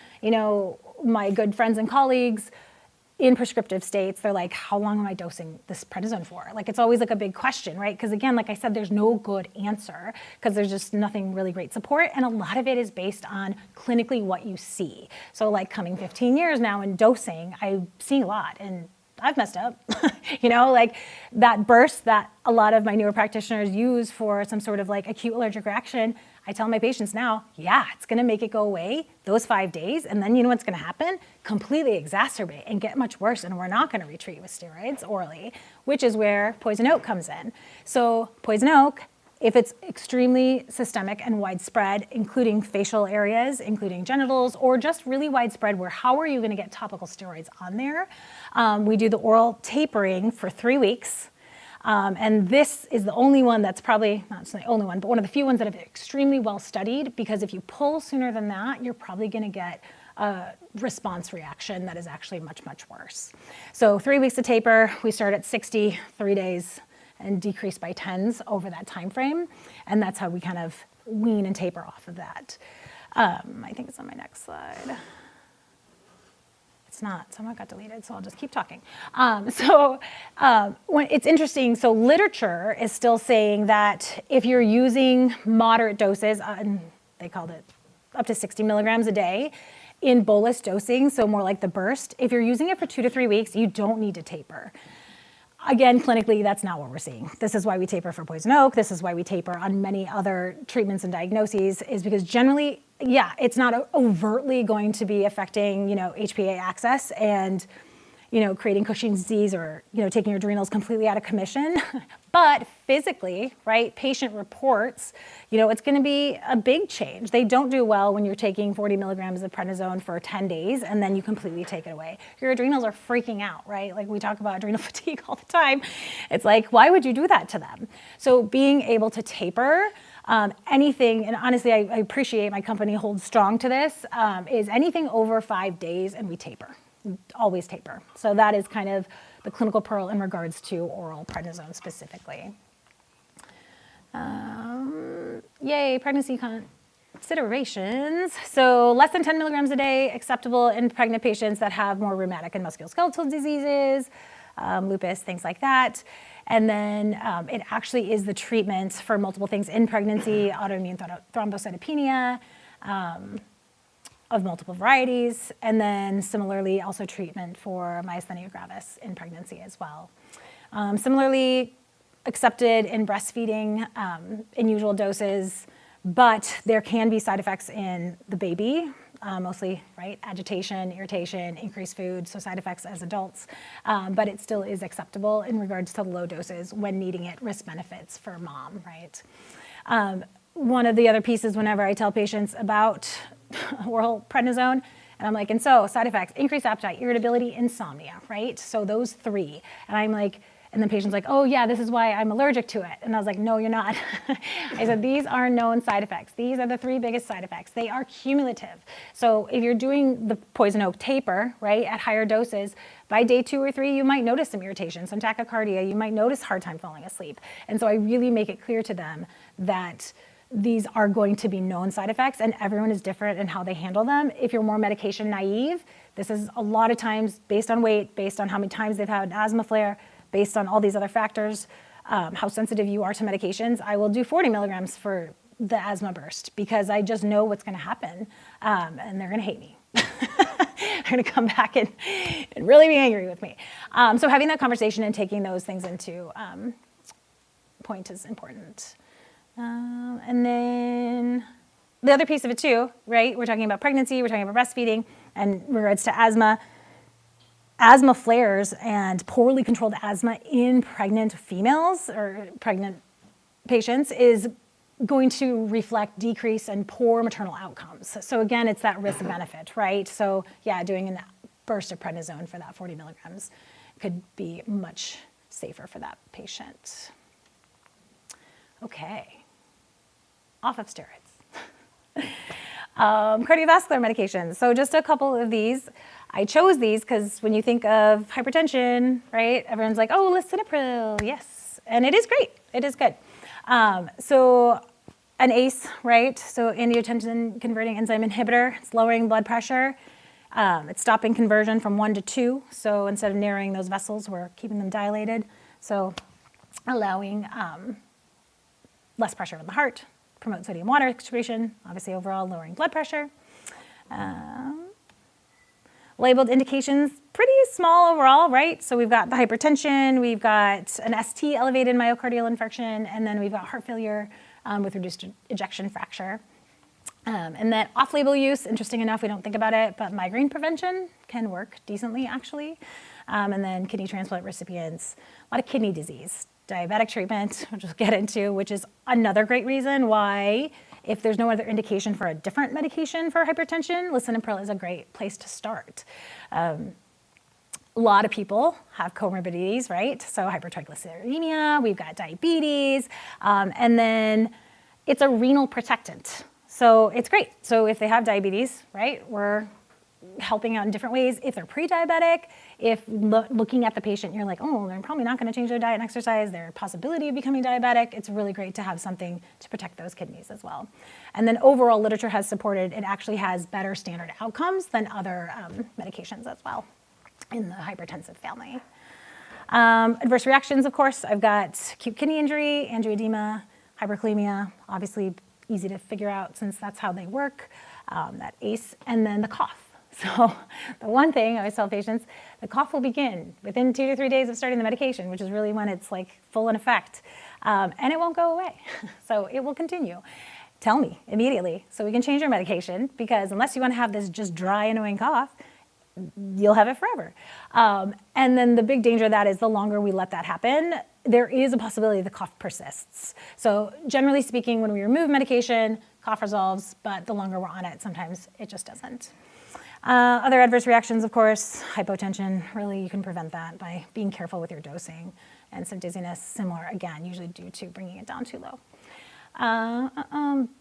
my good friends and colleagues in prescriptive states, they're like, how long am I dosing this prednisone for? Like, it's always like a big question, right? Because again, like I said, there's no good answer because there's just nothing really great support. And a lot of it is based on clinically what you see. So like coming 15 years now in dosing, I've seen a lot, and I've messed up, like that burst that a lot of my newer practitioners use for some sort of like acute allergic reaction. I tell my patients now, yeah, it's going to make it go away those 5 days. And then you know what's going to happen? Completely exacerbate and get much worse. And we're not going to retreat with steroids orally, which is where poison oak comes in. So poison oak, if it's extremely systemic and widespread, including facial areas, including genitals, or just really widespread where how are you going to get topical steroids on there? We do the oral tapering for 3 weeks. And this is the only one that's probably, not the only one, but one of the few ones that have been extremely well studied, because if you pull sooner than that, you're probably going to get a response reaction that is actually much, much worse. So 3 weeks of taper, we start at 60, 3 days, and decrease by 10s over that time frame. And that's how we kind of wean and taper off of that. I think it's on my next slide. It's not, someone got deleted, so I'll just keep talking. When it's interesting, so literature is still saying that if you're using moderate doses, and they called it up to 60 milligrams a day, in bolus dosing, so more like the burst, if you're using it for 2 to 3 weeks, you don't need to taper. Again, clinically, that's not what we're seeing. This is why we taper for poison oak. This is why we taper on many other treatments and diagnoses, is because generally, yeah, it's not overtly going to be affecting, HPA access and, creating Cushing's disease or, taking your adrenals completely out of commission. But physically, right, patient reports, it's going to be a big change. They don't do well when you're taking 40 milligrams of prednisone for 10 days and then you completely take it away. Your adrenals are freaking out, right? Like we talk about adrenal fatigue all the time. It's like, why would you do that to them? So being able to taper anything, and honestly, I appreciate my company holds strong to this, is anything over 5 days and we taper. Always taper. So that is kind of the clinical pearl in regards to oral prednisone specifically. Yay, pregnancy considerations. So less than 10 milligrams a day, acceptable in pregnant patients that have more rheumatic and musculoskeletal diseases, lupus, things like that. And then it actually is the treatment for multiple things in pregnancy, autoimmune thrombocytopenia, of multiple varieties, and then similarly also treatment for myasthenia gravis in pregnancy as well. Similarly accepted in breastfeeding in usual doses, but there can be side effects in the baby, mostly, right, agitation, irritation, increased food, so side effects as adults, but it still is acceptable in regards to the low doses when needing it, risk benefits for mom, right? One of the other pieces whenever I tell patients about oral prednisone, and I'm like, and so side effects, increased appetite, irritability, insomnia, right? So those 3. And I'm like, and the patient's like, oh yeah, this is why I'm allergic to it. And I was like, no, you're not. I said, these are known side effects. These are the 3 biggest side effects. They are cumulative. So if you're doing the poison oak taper, right, at higher doses, by day 2 or 3, you might notice some irritation, some tachycardia, you might notice hard time falling asleep. And so I really make it clear to them that these are going to be known side effects, and everyone is different in how they handle them. If you're more medication naive, this is a lot of times based on weight, based on how many times they've had an asthma flare, based on all these other factors, how sensitive you are to medications. I will do 40 milligrams for the asthma burst because I just know what's going to happen, and they're going to hate me. They're going to come back and really be angry with me. So having that conversation and taking those things into point is important. And then the other piece of it too, right? We're talking about pregnancy, we're talking about breastfeeding, and in regards to asthma. Asthma flares and poorly controlled asthma in pregnant females or pregnant patients is going to reflect decrease and poor maternal outcomes. So again, it's that risk benefit, right? So yeah, doing a burst of prednisone for that 40 milligrams could be much safer for that patient. Okay, off of steroids. Cardiovascular medications. So just a couple of these. I chose these because when you think of hypertension, right, everyone's like, oh, Lisinopril, yes. And it is great, it is good. So an ACE, right, so angiotensin converting enzyme inhibitor, it's lowering blood pressure. It's stopping conversion from 1 to 2. So instead of narrowing those vessels, we're keeping them dilated. So allowing less pressure on the heart, promote sodium water excretion, obviously overall lowering blood pressure. Labeled indications, pretty small overall, right? So we've got the hypertension, we've got an ST, elevated myocardial infarction, and then we've got heart failure with reduced ejection fracture. And that off-label use, interesting enough, we don't think about it, but migraine prevention can work decently actually. And then kidney transplant recipients, a lot of kidney disease, diabetic treatment, which we'll get into, which is another great reason why if there's no other indication for a different medication for hypertension, Lisinopril is a great place to start. A lot of people have comorbidities, right? So hypertriglyceridemia, we've got diabetes, and then it's a renal protectant. So it's great. So if they have diabetes, right, we're helping out in different ways. If they're pre-diabetic, if looking at the patient, you're like, oh, they're probably not going to change their diet and exercise, their possibility of becoming diabetic, it's really great to have something to protect those kidneys as well. And then overall literature has supported it actually has better standard outcomes than other medications as well in the hypertensive family. Adverse reactions, of course, I've got acute kidney injury, angioedema, hyperkalemia, obviously easy to figure out since that's how they work, that ACE, and then the cough. So the one thing I always tell patients, the cough will begin within 2 to 3 days of starting the medication, which is really when it's like full in effect, and it won't go away. So it will continue. Tell me immediately so we can change your medication, because unless you want to have this just dry, annoying cough, you'll have it forever. And then the big danger of that is the longer we let that happen, there is a possibility the cough persists. So generally speaking, when we remove medication, cough resolves, but the longer we're on it, sometimes it just doesn't. Other adverse reactions, of course, hypotension, really you can prevent that by being careful with your dosing. And some dizziness, similar, again, usually due to bringing it down too low.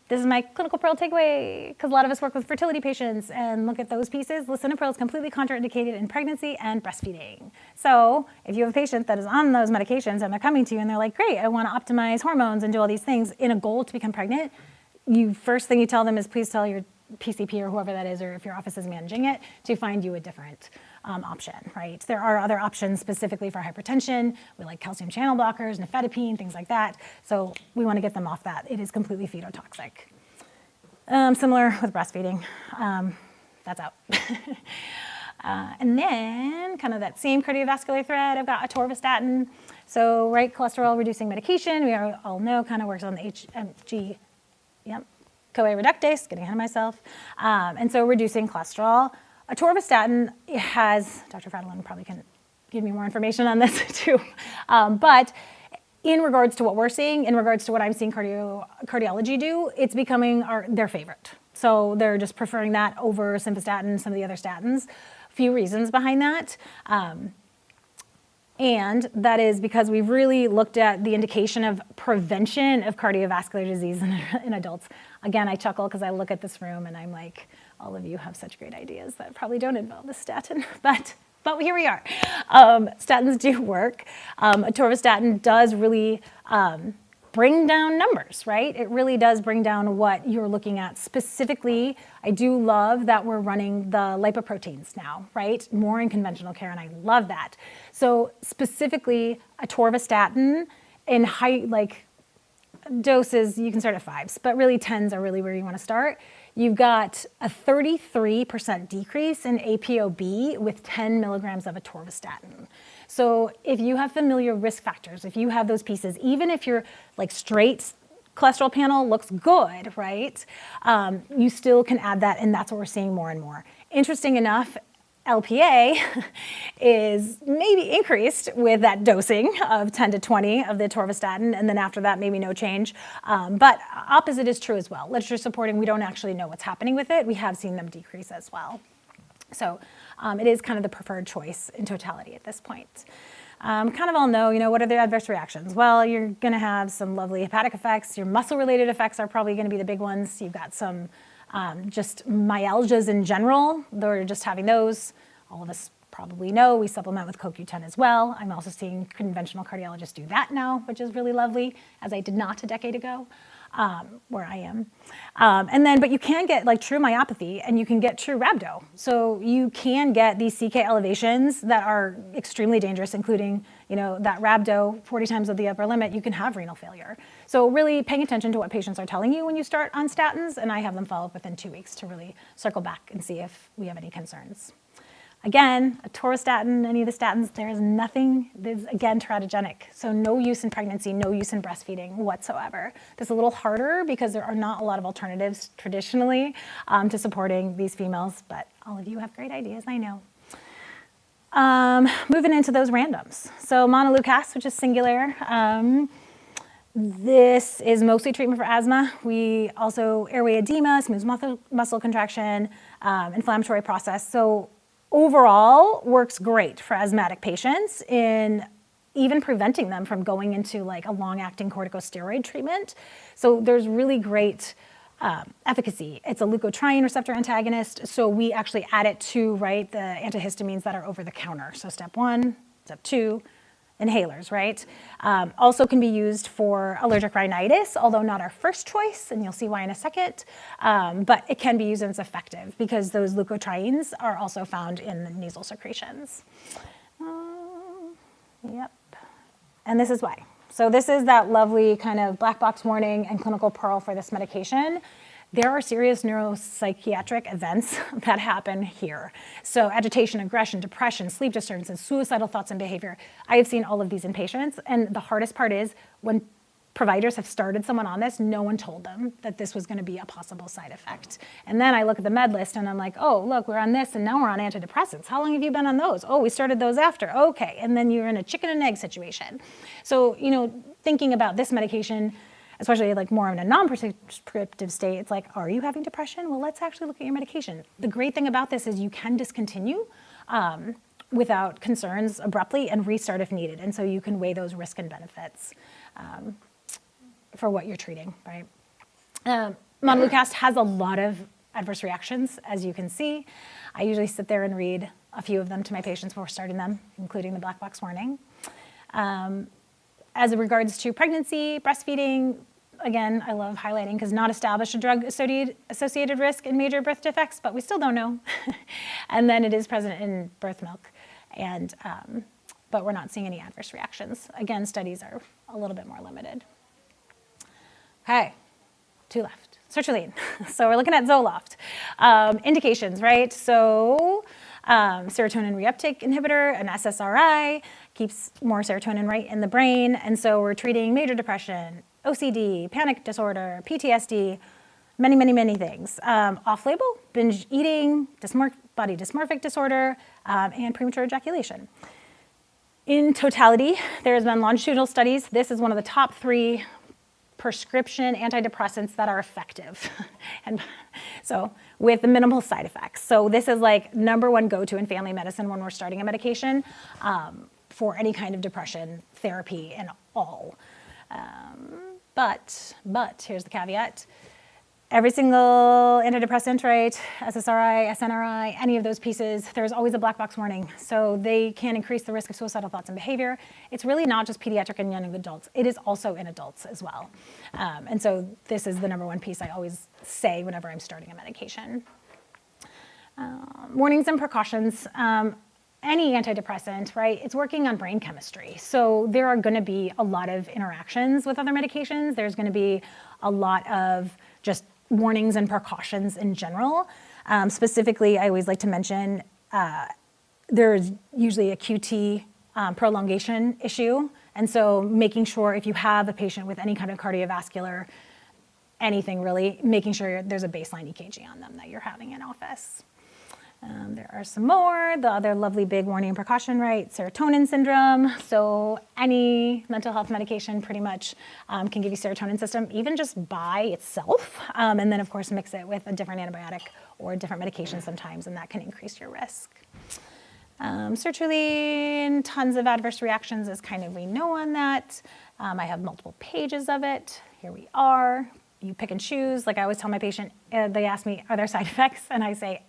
This is my clinical pearl takeaway, because a lot of us work with fertility patients and look at those pieces. Lisinopril is completely contraindicated in pregnancy and breastfeeding. So if you have a patient that is on those medications and they're coming to you and they're like, great, I want to optimize hormones and do all these things in a goal to become pregnant, first thing you tell them is please tell your PCP or whoever that is, or if your office is managing it, to find you a different option, right? There are other options specifically for hypertension. We like calcium channel blockers, nifedipine, things like that. So we want to get them off that. It is completely fetotoxic. Similar with breastfeeding. That's out. And then kind of that same cardiovascular thread, I've got Atorvastatin. So right, cholesterol reducing medication, we all know kind of works on the HMG, yep. CoA reductase, getting ahead of myself, and so reducing cholesterol. Atorvastatin has, Dr. Fradlin probably can give me more information on this too, but in regards to what we're seeing, in regards to what I'm seeing cardiology do, it's becoming their favorite. So they're just preferring that over simvastatin, some of the other statins. A few reasons behind that. And that is because we've really looked at the indication of prevention of cardiovascular disease in adults. Again, I chuckle because I look at this room and I'm like, all of you have such great ideas that probably don't involve the statin, but here we are. Statins do work. Atorvastatin does really bring down numbers, right? It really does bring down what you're looking at. Specifically, I do love that we're running the lipoproteins now, right? More in conventional care, and I love that. So specifically, Atorvastatin in Doses, you can start at 5s, but really 10s are really where you want to start. You've got a 33% decrease in APOB with 10 milligrams of Atorvastatin. So if you have familiar risk factors, if you have those pieces, even if your like straight cholesterol panel looks good, right? You still can add that, and that's what we're seeing more and more. Interesting enough, LPA is maybe increased with that dosing of 10 to 20 of the Atorvastatin, and then after that, maybe no change. But opposite is true as well. Literature supporting, we don't actually know what's happening with it. We have seen them decrease as well. So it is kind of the preferred choice in totality at this point. Kind of all know, what are the adverse reactions? Well, you're going to have some lovely hepatic effects. Your muscle-related effects are probably going to be the big ones. You've got some just myalgias in general. They're just having those. All of us probably know we supplement with CoQ10 as well. I'm also seeing conventional cardiologists do that now, which is really lovely, as I did not a decade ago, where I am. But you can get like true myopathy, and you can get true rhabdo. So you can get these CK elevations that are extremely dangerous, including, that rhabdo 40 times of the upper limit. You can have renal failure. So really paying attention to what patients are telling you when you start on statins, and I have them follow up within 2 weeks to really circle back and see if we have any concerns. Again, Atorvastatin, any of the statins, there is nothing, this is again teratogenic. So no use in pregnancy, no use in breastfeeding whatsoever. This is a little harder because there are not a lot of alternatives traditionally to supporting these females, but all of you have great ideas, I know. Moving into those randoms. So montelukast, which is singular. This is mostly treatment for asthma. We also airway edema, smooth muscle contraction, inflammatory process. So overall, works great for asthmatic patients in even preventing them from going into like a long-acting corticosteroid treatment. So there's really great efficacy. It's a leukotriene receptor antagonist, so we actually add it to, the antihistamines that are over the counter. So step 1, step 2, inhalers, right? Also can be used for allergic rhinitis, although not our first choice, and you'll see why in a second. But it can be used and it's effective because those leukotrienes are also found in the nasal secretions. Yep. And this is why. So this is that lovely kind of black box warning and clinical pearl for this medication. There are serious neuropsychiatric events that happen here. So agitation, aggression, depression, sleep disturbances, suicidal thoughts and behavior. I have seen all of these in patients, and the hardest part is when providers have started someone on this, no one told them that this was going to be a possible side effect. And then I look at the med list and I'm like, oh, look, we're on this and now we're on antidepressants. How long have you been on those? Oh, we started those after. Okay. And then you're in a chicken and egg situation. So, thinking about this medication, especially like more in a non-prescriptive state, it's like, are you having depression? Well, let's actually look at your medication. The great thing about this is you can discontinue without concerns abruptly and restart if needed. And so you can weigh those risk and benefits for what you're treating, right? Montelukast has a lot of adverse reactions, as you can see. I usually sit there and read a few of them to my patients before starting them, including the black box warning. As it regards to pregnancy, breastfeeding, again, I love highlighting because not established a drug-associated risk in major birth defects, but we still don't know. And then it is present in birth milk, and but we're not seeing any adverse reactions. Again, studies are a little bit more limited. Okay, 2 left. Sertraline. So we're looking at Zoloft. Indications, right? So serotonin reuptake inhibitor, an SSRI, keeps more serotonin right in the brain. And so we're treating major depression, OCD, panic disorder, PTSD, many, many, many things. Off-label, binge eating, body dysmorphic disorder, and premature ejaculation. In totality, there has been longitudinal studies. This is one of the top 3 prescription antidepressants that are effective, and so with minimal side effects. So this is like #1 go-to in family medicine when we're starting a medication for any kind of depression therapy and all. But here's the caveat. Every single antidepressant, right, SSRI, SNRI, any of those pieces, there's always a black box warning. So they can increase the risk of suicidal thoughts and behavior. It's really not just pediatric and young adults. It is also in adults as well. And so this is the #1 piece I always say whenever I'm starting a medication. Warnings and precautions. any antidepressant, right, it's working on brain chemistry. So there are going to be a lot of interactions with other medications. There's going to be a lot of just warnings and precautions in general. Specifically, I always like to mention there's usually a QT prolongation issue. And so making sure if you have a patient with any kind of cardiovascular, anything really, making sure there's a baseline EKG on them that you're having in office. There are some more. The other lovely big warning and precaution, right? Serotonin syndrome. So any mental health medication pretty much can give you serotonin system, even just by itself. And then, of course, mix it with a different antibiotic or a different medication sometimes, and that can increase your risk. Sertraline, tons of adverse reactions is kind of we know on that. I have multiple pages of it. Here we are. You pick and choose. Like I always tell my patient, they ask me, are there side effects? And I say,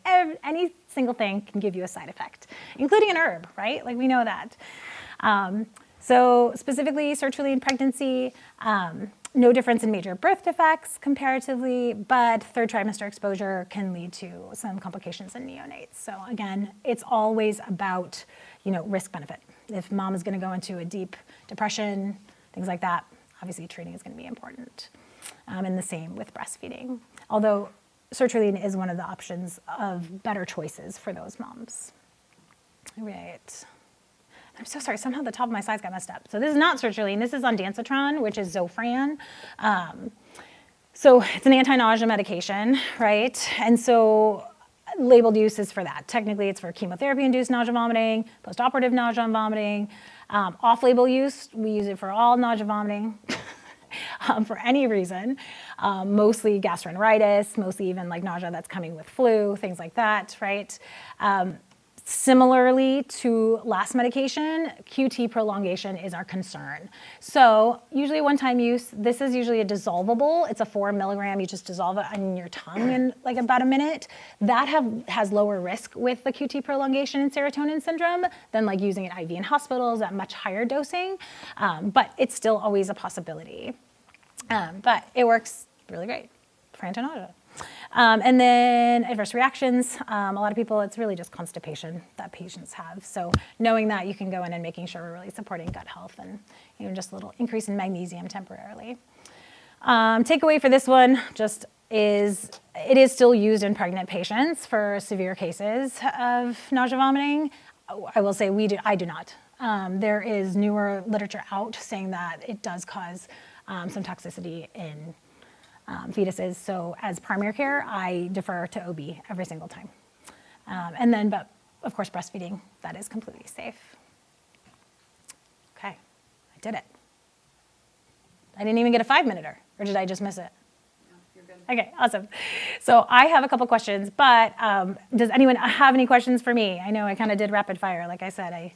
any single thing can give you a side effect, including an herb, right? Like we know that. So specifically, sertraline pregnancy, no difference in major birth defects comparatively, but third trimester exposure can lead to some complications in neonates. So again, it's always about, risk benefit. If mom is going to go into a deep depression, things like that, obviously treating is going to be important. And the same with breastfeeding. Although sertraline is one of the options of better choices for those moms. Right. I'm so sorry, somehow the top of my slides got messed up. So this is not sertraline, this is ondansetron, which is Zofran. So it's an anti-nausea medication, right? And so labeled use is for that. Technically it's for chemotherapy-induced nausea vomiting, post-operative nausea and vomiting. Off-label use, we use it for all nausea vomiting. For any reason, mostly gastroenteritis, mostly even like nausea that's coming with flu, things like that, right? Similarly to last medication, QT prolongation is our concern. So usually one-time use, this is usually a dissolvable. It's a 4 milligram, you just dissolve it on your tongue in like about a minute. That has lower risk with the QT prolongation and serotonin syndrome than like using it IV in hospitals at much higher dosing, but it's still always a possibility. But it works really great for anti-nausea. And then adverse reactions, a lot of people, it's really just constipation that patients have. So knowing that, you can go in and making sure we're really supporting gut health and just a little increase in magnesium temporarily. Takeaway for this one just is it is still used in pregnant patients for severe cases of nausea vomiting. I will say I do not. There is newer literature out saying that it does cause some toxicity in fetuses. So as primary care, I defer to OB every single time. But of course, breastfeeding, that is completely safe. Okay, I did it. I didn't even get a 5-minuter, or did I just miss it? No, you're good. Okay, awesome. So I have a couple questions, but does anyone have any questions for me? I know I kind of did rapid fire. Like I said, I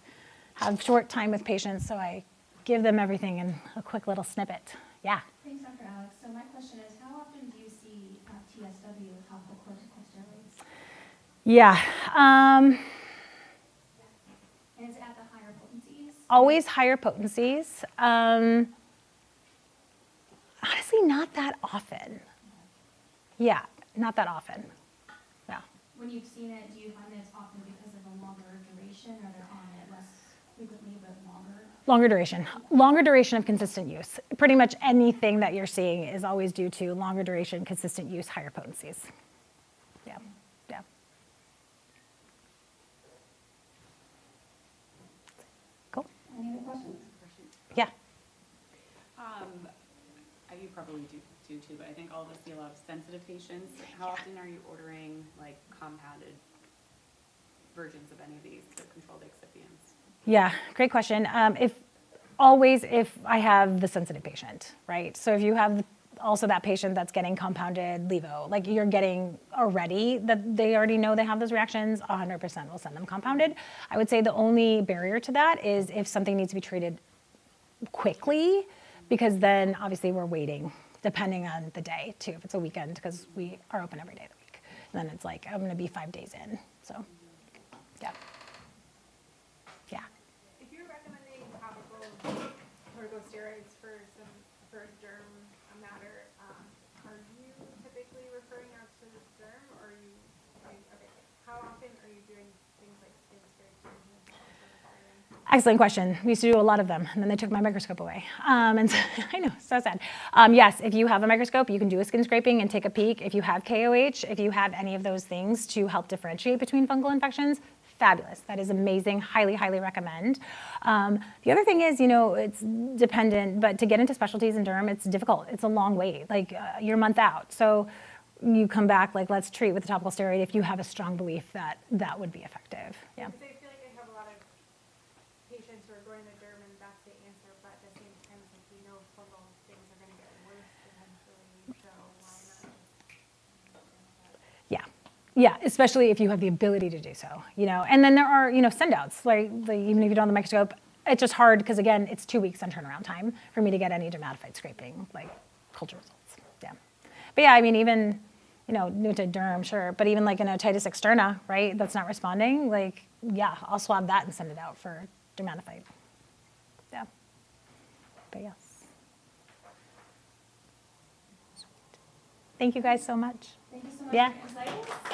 have short time with patients, so I give them everything in a quick little snippet. Yeah. Thanks, Dr. Alex. So my question is, how often do you see TSW with topical corticosteroids? Yeah. And is it at the higher potencies? Always higher potencies. Honestly, not that often. Yeah, not that often. Yeah. When you've seen it, do you find that it's often because of a longer duration, or they're on it less frequently but longer? Longer duration of consistent use. Pretty much anything that you're seeing is always due to longer duration, consistent use, higher potencies. Yeah, yeah. Cool. Any other questions? Yeah. You probably do too, but I think all of us see a lot of sensitive patients. How often are you ordering like compounded versions of any of these to control the excipients? Yeah, great question. If I have the sensitive patient, right? So if you have also that patient that's getting compounded levo, like you're getting already, that they already know they have those reactions, 100% will send them compounded. I would say the only barrier to that is if something needs to be treated quickly, because then obviously we're waiting, depending on the day too, if it's a weekend, because we are open every day of the week. And then it's like, I'm gonna be 5 days in, so, yeah. Yeah. If you're recommending topical corticosteroids for a derm matter, are you typically referring out to the derm, or are you, okay, how often are you doing things like skin scrapes? Excellent question. We used to do a lot of them, and then they took my microscope away. And so, I know, so sad. Yes, if you have a microscope, you can do a skin scraping and take a peek. If you have KOH, if you have any of those things to help differentiate between fungal infections, fabulous. That is amazing. Highly, highly recommend. The other thing is, it's dependent, but to get into specialties in derm, it's difficult. It's a long wait. Like, you're a month out. So you come back, like, let's treat with a topical steroid if you have a strong belief that that would be effective. Yeah. Because I feel like I have a lot of patients who are going to the derm and that's the answer, but at the same time, it's like we know fungal things are going to get worse eventually, so why not just Yeah. Yeah, especially if you have the ability to do so, And then there are, send outs, like even if you don't have the microscope, it's just hard because, again, it's 2 weeks on turnaround time for me to get any dermatophyte scraping, like culture results. Yeah. But yeah, I mean, even, new to derm, sure. But even like an otitis externa, right, that's not responding, like, yeah, I'll swab that and send it out for dermatophyte. Yeah. But yes. Sweet. Thank you guys so much. Thank you so much Yeah. for your insights.